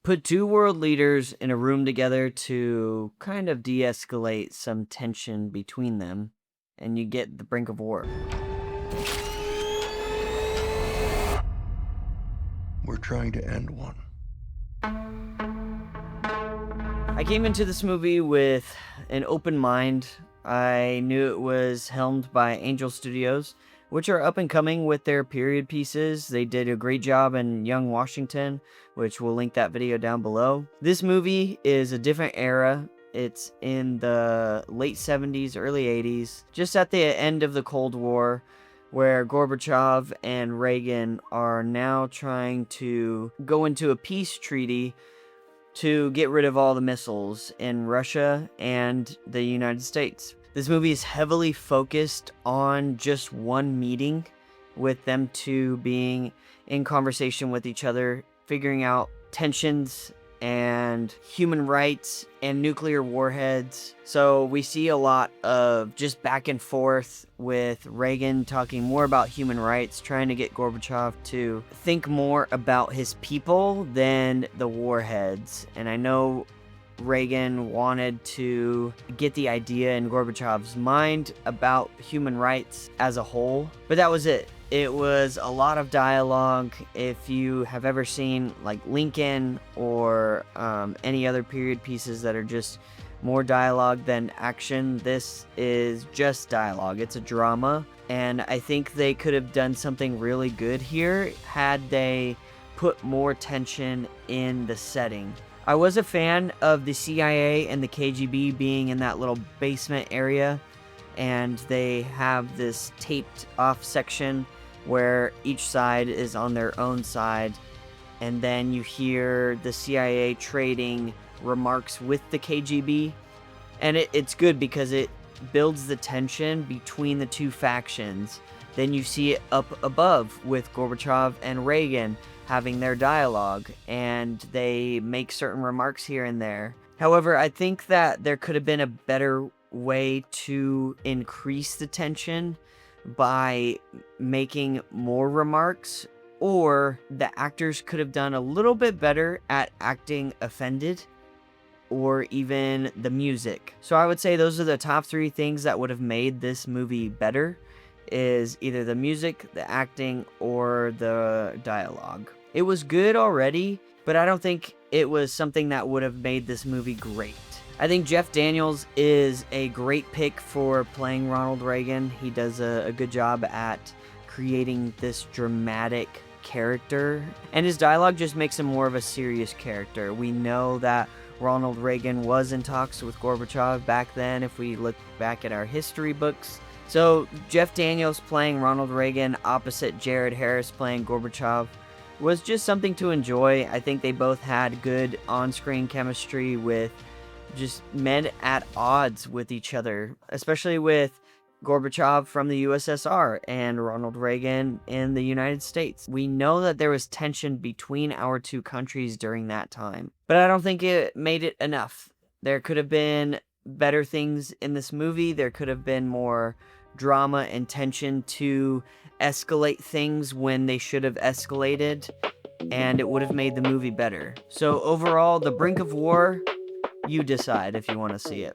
Put two world leaders in a room together to kind of de-escalate some tension between them, and you get the Brink of War. We're trying to end one. I came into this movie with an open mind. I knew it was helmed by Angel Studios, which are up and coming with their period pieces. They did a great job in Young Washington, which we'll link that video down below. This movie is a different era. It's in the late 70s, early 80s, just at the end of the Cold War, where Gorbachev and Reagan are now trying to go into a peace treaty to get rid of all the missiles in Russia and the United States. This movie is heavily focused on just one meeting, with them two being in conversation with each other, figuring out tensions and human rights and nuclear warheads. So we see a lot of just back and forth with Reagan talking more about human rights, trying to get Gorbachev to think more about his people than the warheads. And I know Reagan wanted to get the idea in Gorbachev's mind about human rights as a whole, but that was it. It was a lot of dialogue. If you have ever seen like Lincoln or any other period pieces that are just more dialogue than action, this is just dialogue. It's a drama, and I think they could have done something really good here had they put more tension in the setting. I was a fan of the CIA and the KGB being in that little basement area, and they have this taped off section where each side is on their own side, and then you hear the CIA trading remarks with the KGB, and it's good because it builds the tension between the two factions. Then you see it up above with Gorbachev and Reagan having their dialogue, and they make certain remarks here and there. However, I think that there could have been a better way to increase the tension by making more remarks, or the actors could have done a little bit better at acting offended, or even the music. So I would say those are the top three things that would have made this movie better, is either the music, the acting, or the dialogue. It was good already, but I don't think it was something that would have made this movie great. I think Jeff Daniels is a great pick for playing Ronald Reagan. He does a good job at creating this dramatic character, and his dialogue just makes him more of a serious character. We know that Ronald Reagan was in talks with Gorbachev back then, if we look back at our history books. So Jeff Daniels playing Ronald Reagan opposite Jared Harris playing Gorbachev was just something to enjoy. I think they both had good on-screen chemistry with just men at odds with each other, especially with Gorbachev from the USSR and Ronald Reagan in the United States. We know that there was tension between our two countries during that time, but I don't think it made it enough. There could have been better things in this movie. There could have been more drama and tension to escalate things when they should have escalated, and it would have made the movie better. So overall, The Brink of War, you decide if you want to see it.